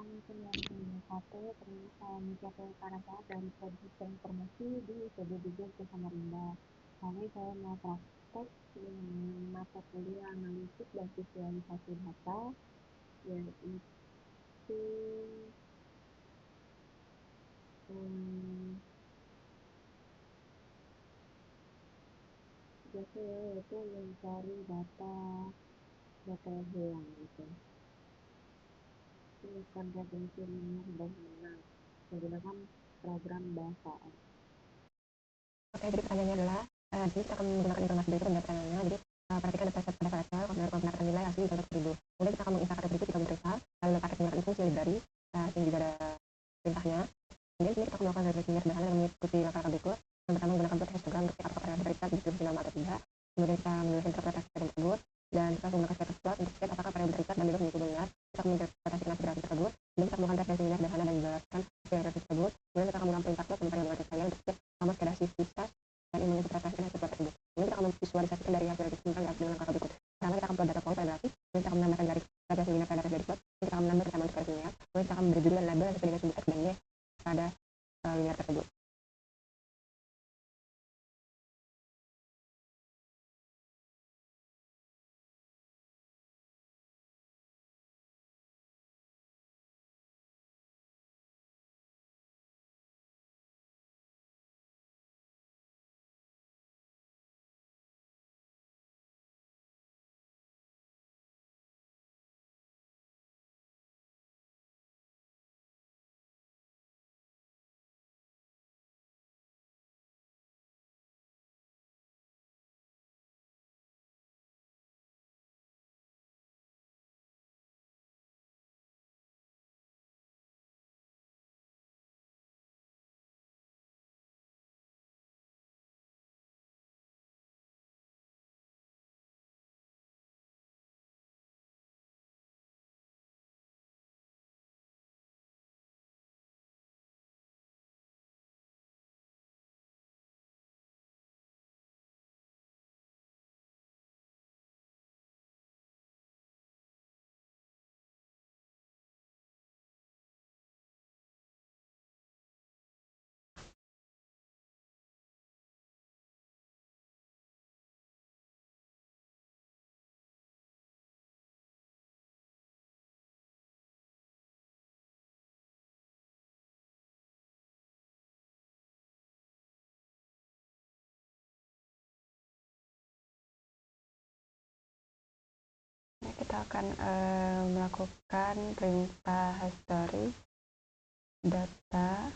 mungkin yang punya HP terus ngecek ke arah saya dari produsen informasi di PBBJ ke Samarinda. Kami saya mau praktek mata kuliah analitik dan visualisasi data, yaitu biasanya yaitu mencari data yang hilang gitu. Bukan referensi linear dan menang menggunakan program bahasa R. Oke, jadi pertanyaannya adalah, jadi kita akan menggunakan informasi berikut dan pertanyaannya. Jadi perhatikan data set pada saat dari penggunaan nilai asli di ribu. Kemudian kita akan menginstal paket berikut 30 result, lalu paket mengenai fungsi library, ini juga ada perintahnya. Kemudian sini kita akan melakukan regresinya sederhana dengan mengikuti langkah berikut. Yang pertama menggunakan plot histogram untuk cek apakah variabel distribusi nama atau tidak. Kemudian kita menulis interpretasi tersebut dan kita menggunakan scatter plot untuk cek apakah variabel terikat dan bebas mengikuti benar. Kita akan menginterpretasikan grafik tersebut. Kemudian kita melakukan regresi linear sederhana dan menjelaskan grafik tersebut. Kemudian kita akan menggunakan perintah plot sebagai variabel saya untuk cek sama skedasi vistas dan menginterpretasikan hasil plot tersebut. Kemudian kita akan memvisualisasikan dari hasil regresi dengan langkah berikut. Pertama kita akan plot data point pada grafik. Kemudian kita akan menambahkan garis regresi linear pada garis plot. Kemudian kita akan menambah bersama untuk garis linear. Kemudian kita akan memberi judul dan label sesuai dengan sumber X dan Y pada linear tersebut. Kita akan melakukan perintah history data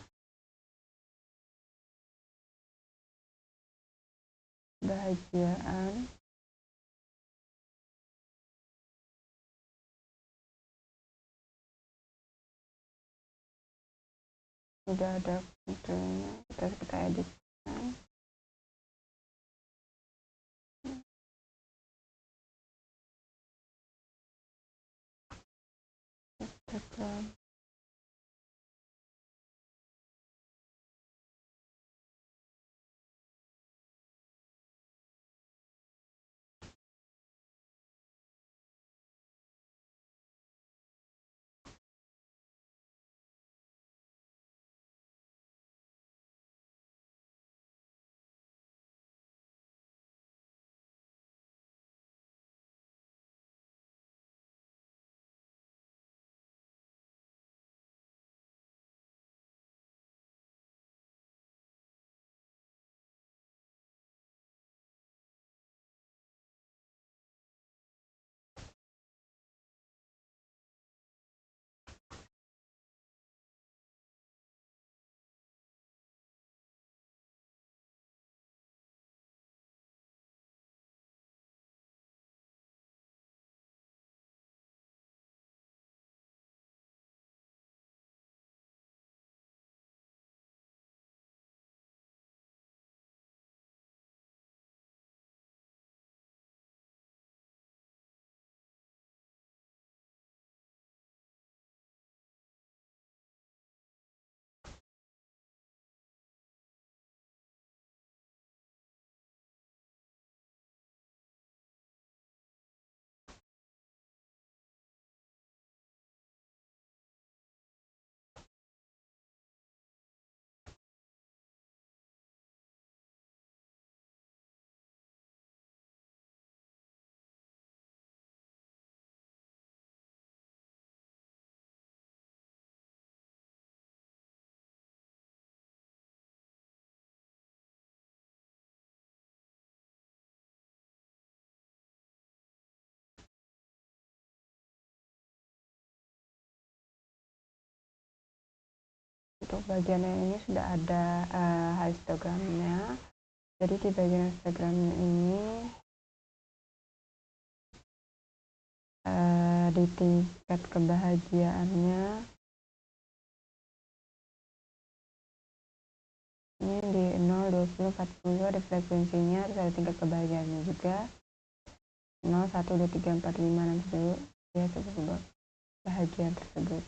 bahagian sudah ada contohnya, kita edit Instagram. untuk bagian ini sudah ada histogramnya. Jadi di bagian histogramnya ini di tingkat kebahagiaannya ini di 0, 20, 40 ada frekuensinya, terus ada tingkat kebahagiaannya juga 0, 1, 2, 3, 4, 5, 6, 7 ya sebab bahagia tersebut.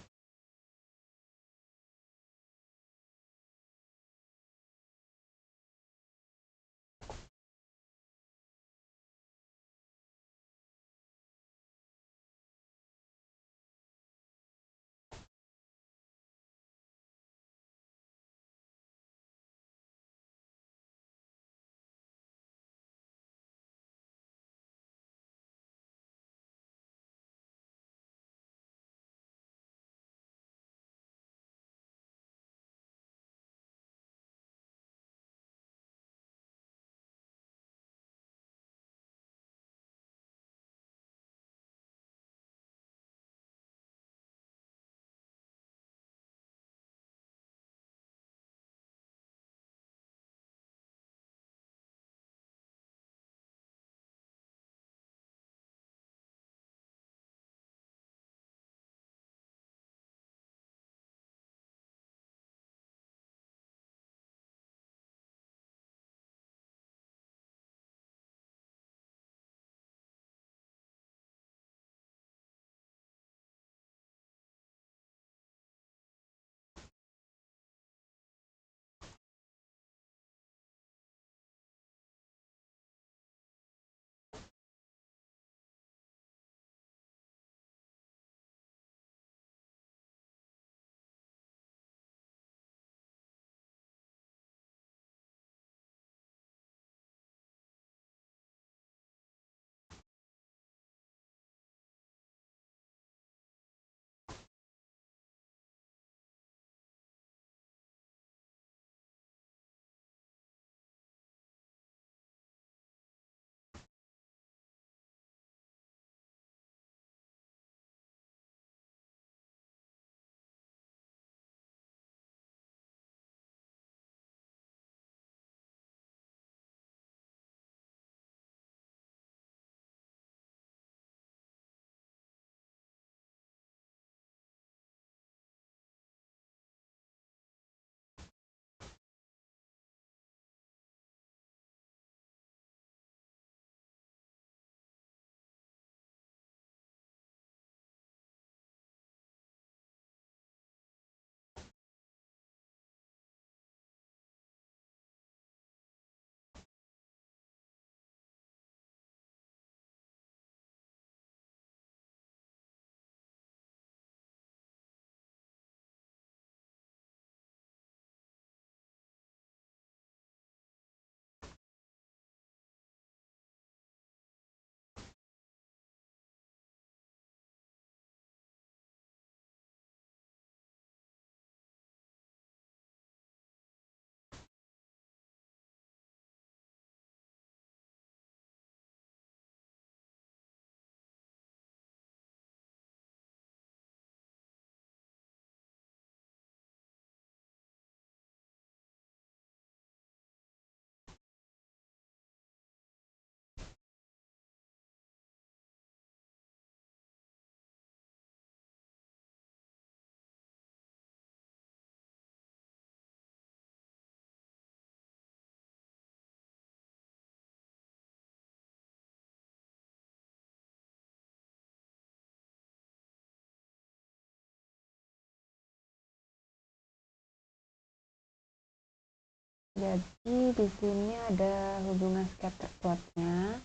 Jadi di sini ada hubungan scatter plotnya.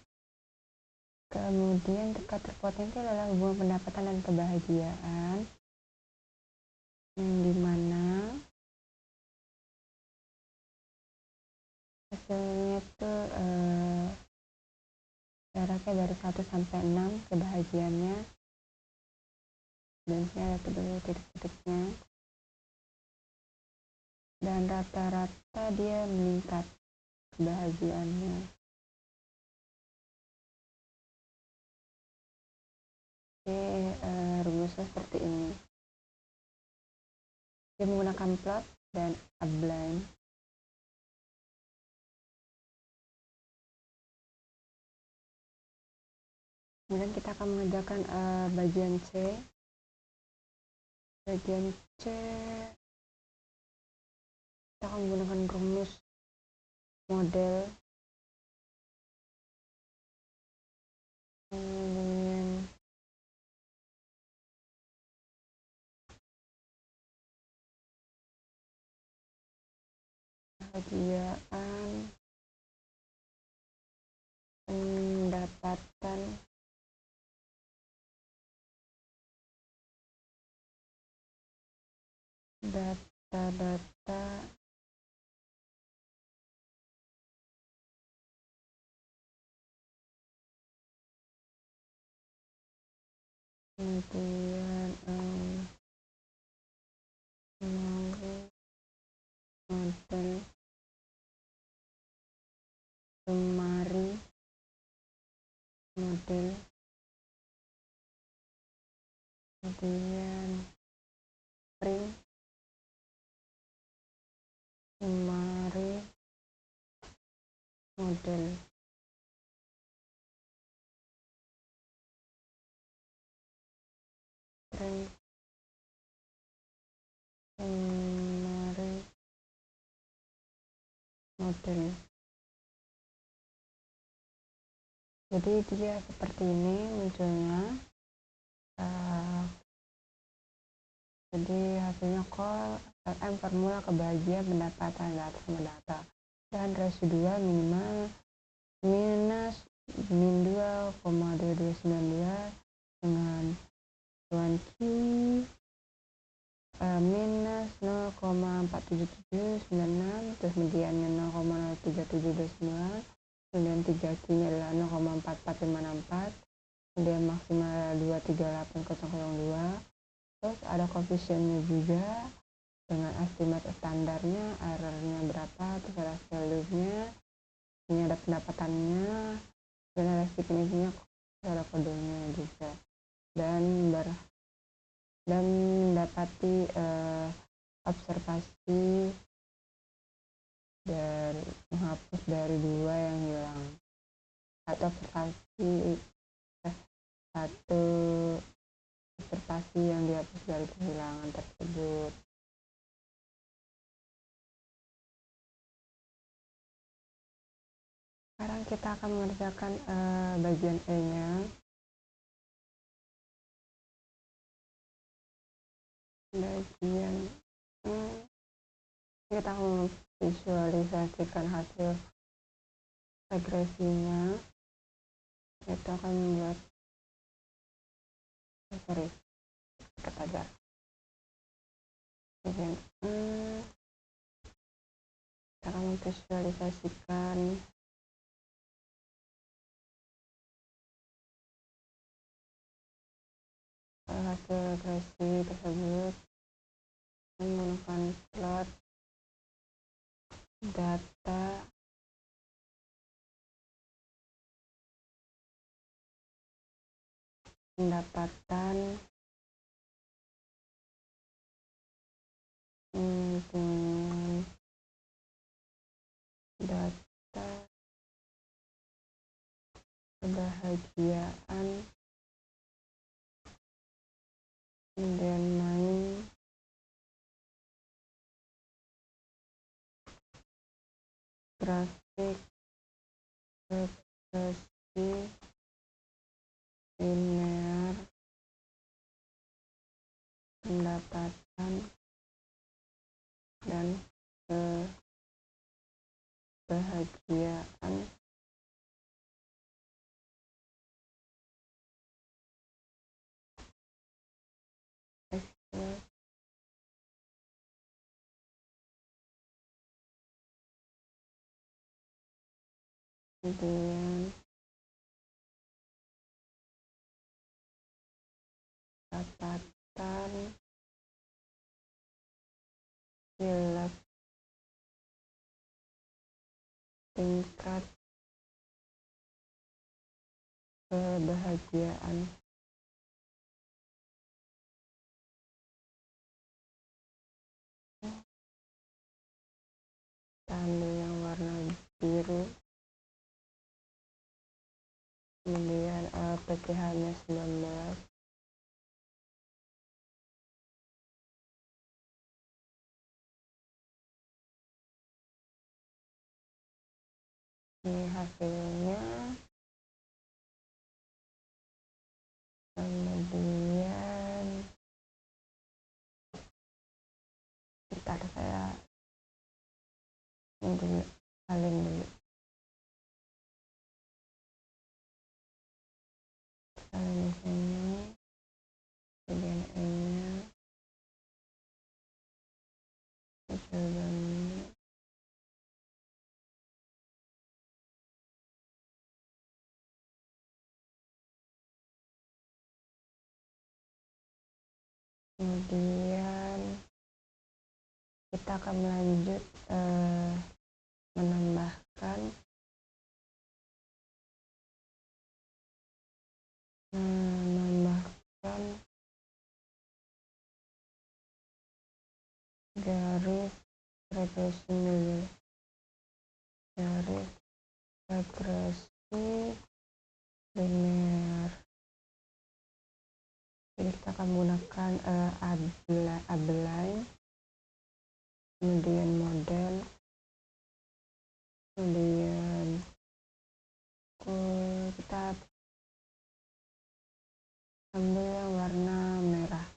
Kemudian scatter plotnya itu adalah hubungan pendapatan dan kebahagiaan, yang dimana hasilnya itu jaraknya dari 1 sampai 6 kebahagiaannya, dan sini ada kedua titik-titiknya, dan rata-rata dia meningkat kebahagiaannya. Oke, rumusnya seperti ini. Dia menggunakan plot dan upline. Kemudian kita akan mengerjakan bagian C. Bagian C kita akan menggunakan rumus model. Kemudian bagian pendapatan data-data kemudian model lemari model, kemudian print lemari model, print lemari model. Jadi dia seperti ini munculnya. Jadi hasilnya call LM formula kebahagiaan pendapatan data sama data, dan residua minimal minus min 2,2292 dengan tuan Q minus 0,47796, terus mediannya 0,03729, kemudian 3Q nya adalah 0,44564, kemudian maksimal 238002. Terus ada koefisiennya juga dengan estimate standarnya, errornya berapa, terus ada value-nya, ini ada pendapatannya, dan ada signifikannya, ada kodenya juga, dan mendapati observasi dan menghapus dari 2 yang hilang, atau observasi satu observasi yang dihapus dari kehilangan tersebut. Sekarang kita akan mengerjakan bagian E-nya. Bagian kita akan visualisasikan hasil regresinya. Kita akan membuat kita ajar bagian kita akan memvisualisasikan hasil regresi tersebut menggunakan plot data pendapatan dengan data kebahagiaan, kemudian main grafik regresi linear pendapatan dan kebahagiaan kemudian pendapatan nilai tingkat kebahagiaan. biru, kemudian PTH-nya 19, ini hasilnya. Kemudian bentar, saya dulu salin dulu, salin di sini, kemudian E-nya coba. Kemudian kita akan melanjut menambahkan garis regresi linear. Jadi kita akan menggunakan abline, kemudian model, kemudian kita ambil yang warna merah,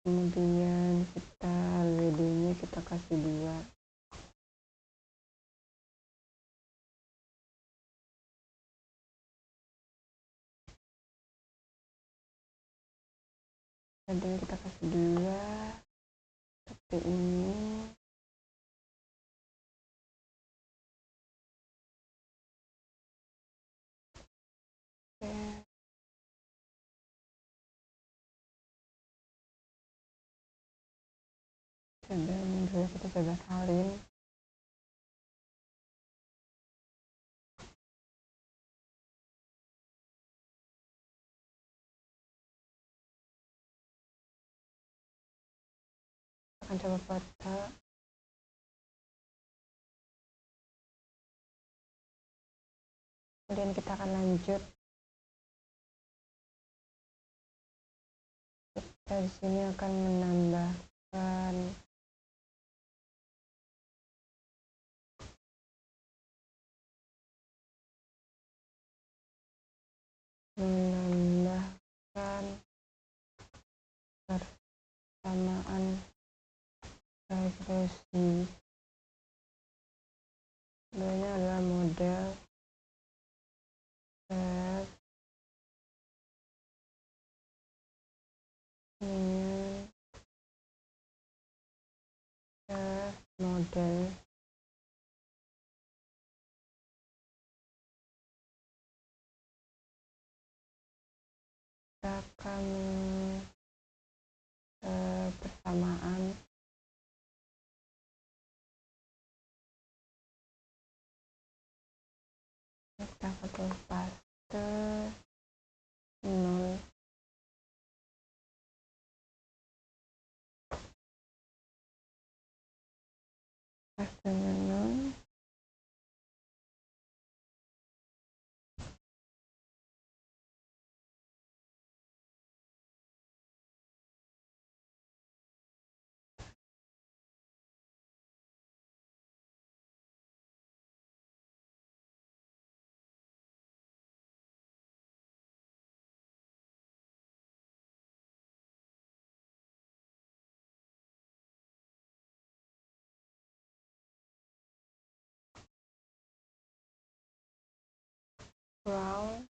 kemudian kita LED-nya kita kasih 2. LED kita kasih 2 seperti ini. Dan juga kita coba salin. Akan coba foto. Kemudian kita akan lanjut. Kita di sini akan menambahkan persamaan regresi. Sebenarnya adalah model model kita akan persamaan kita pakai paste 0, pastenya 0. Ground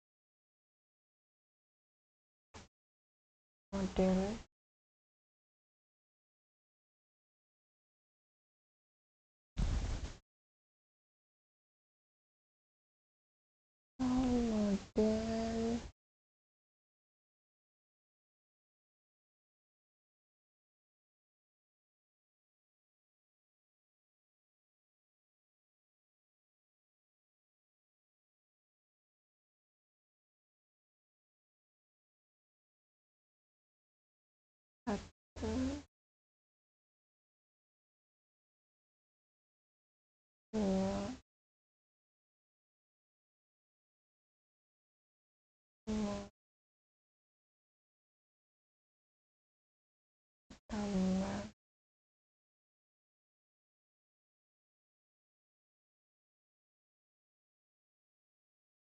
model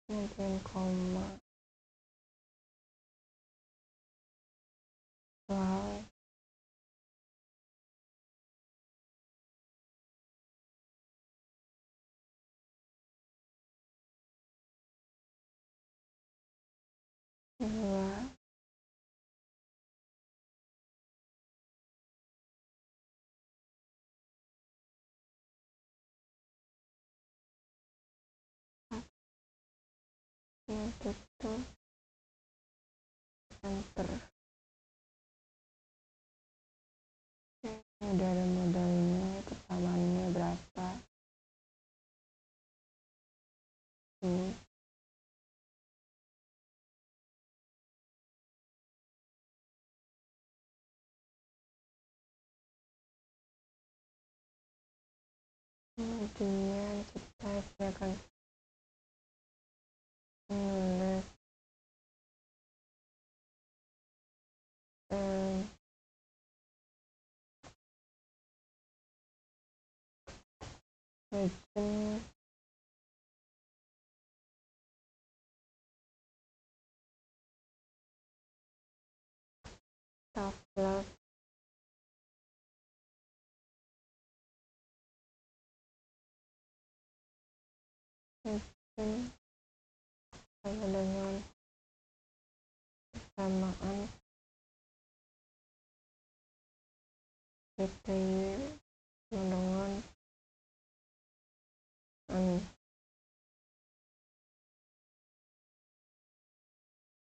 kemudian koma, wow, dua, tutup, enter. Udah ada modalnya, kesamaannya berapa? Kemudian kita akan menulis legend tough love legend sama dengan kesamaan GPY dengan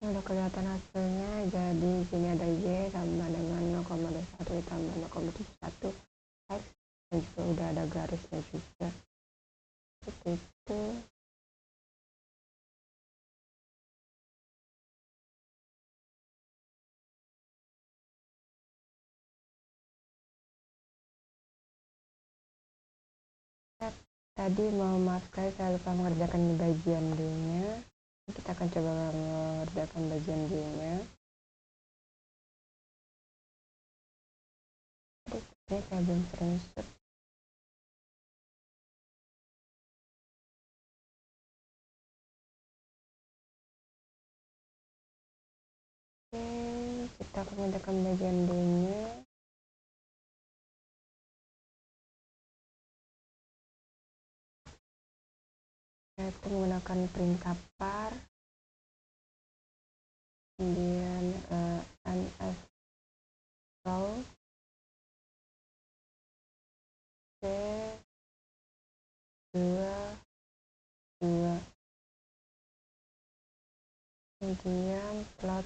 udah kelihatan hasilnya. Jadi sini ada Y sama dengan 0,21 ditambah 0,71 X, dan juga udah ada garisnya juga seperti itu. Tadi mau maaf sekali saya lupa mengerjakan bagian D nya. Kita akan coba mengerjakan bagian D nya. Ini saya belum screenshot. Oke, kita akan mengerjakan bagian D nya. Yaitu menggunakan print kapar, kemudian NS row C 2 2, kemudian plot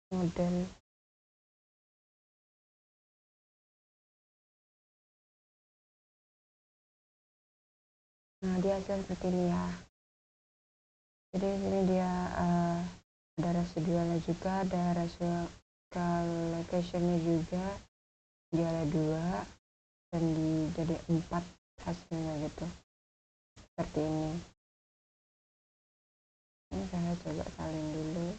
model. Nah, dia hasil seperti ini ya. Jadi ini dia ada residualnya juga, ada residual locationnya juga. Dia ada 2 dan jadi 4 hasilnya gitu. Seperti ini. Ini saya coba salin dulu.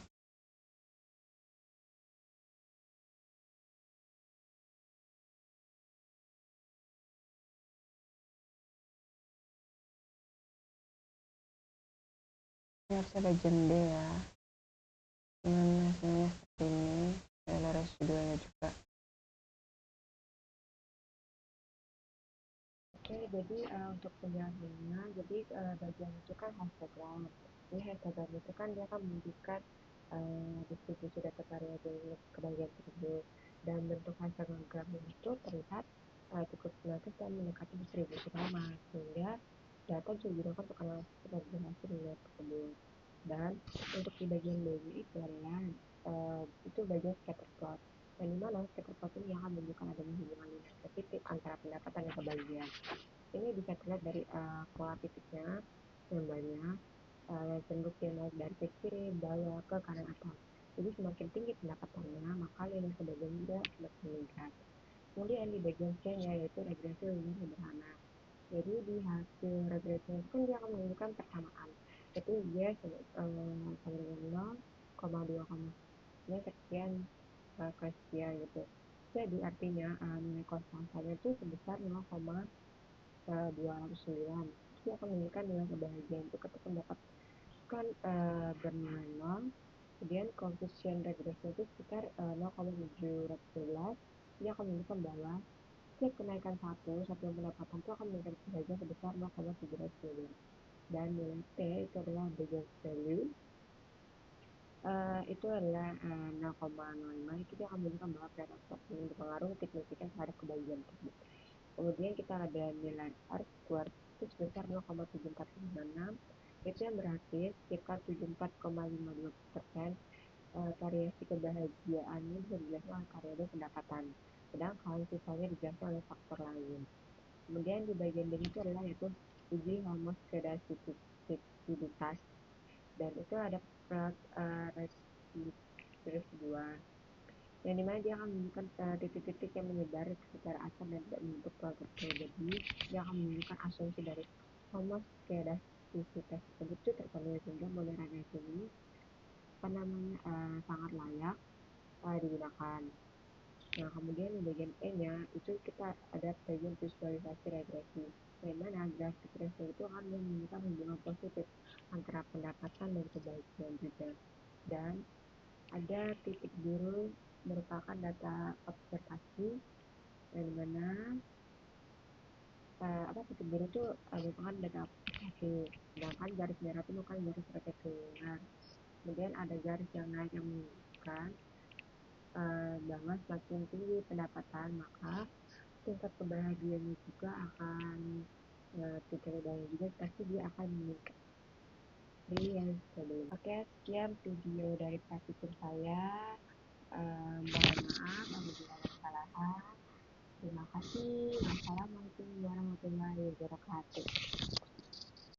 Ini harusnya bagian D ya. Dengan hasilnya seperti ini. Ada residualnya juga. Oke, jadi untuk penjelasannya, jadi bagian itu kan histogram. Jadi histogram itu kan dia akan menunjukkan distribusi data variabel ke bagian tersebut, dan bentuk histogram itu terlihat cukup simetris dan mendekati distribusi lama, sehingga data juga digunakan untuk analisis representasi nilai tersebut. Dan untuk di bagian B itu adalah itu bagian scatter plot, yang dimana scatter plot ini akan menunjukkan adanya hubungan linear positif antara pendapatan dan kebagian. Ini bisa terlihat dari pola titiknya yang banyak, cenderung dia naik dari kiri bawah ke kanan atas. Jadi semakin tinggi pendapatannya, maka linear kebagian juga semakin meningkat. Kemudian di bagian C nya yaitu regresi linear sederhana. Jadi di hasil regresi itu kan dia akan menunjukkan persamaan, yaitu Y sama dengan 0,2, sekian ke sekian gitu. Jadi artinya nilai konstantanya itu sebesar 0,209. dia akan menunjukkan nilai kebahagiaan itu ketika mendapatkan bernilai 0. Kemudian koefisien regresi itu sekitar 0,711. Dia akan menunjukkan bahwa setiap kenaikan satuan pendapatan itu akan meningkat kebahagiaan sebesar 0,711. Dan nilai T itu adalah Bajaj value, itu adalah 0,05. Itu dia akan menunjukkan bahwa perilaku seperti ini berpengaruh signifikan terhadap kebahagiaan tersebut. Kemudian kita ada nilai R square itu sebesar 0,7456. Itu yang berarti sekitar 74,52% variasi kebahagiaannya bisa dijelaskan oleh variabel pendapatan, sedangkan sisanya dijelaskan oleh faktor lain. Kemudian di bagian D itu adalah yaitu uji homoskedasisitas, dan itu ada residual yang dimana dia akan menunjukkan titik-titik yang menyebar di sekitar atom dan tidak membentuk produk. Jadi dia akan menunjukkan asumsi dari homoskedasisitas tersebut itu terpenuhi, sehingga model regresi ini sangat layak digunakan. Nah, kemudian di bagian E-nya itu kita ada bagian visualisasi regresi, di mana grafik regresi itu akan menunjukkan hubungan positif antara pendapatan dan kebahagiaan juga. Dan ada titik biru merupakan data observasi, yang mana titik biru itu merupakan data observasi, sedangkan garis merah itu bukan garis rektangular. Kemudian ada garis yang naik yang menunjukkan bahwa semakin tinggi pendapatan maka tingkat kebahagiaannya juga akan tingkat kebahagiaan juga pasti dia akan meningkat. Oke, sekian video dari praktikum saya. Mohon maaf apabila ada kesalahan. Terima kasih. Wassalamualaikum warahmatullahi wabarakatuh.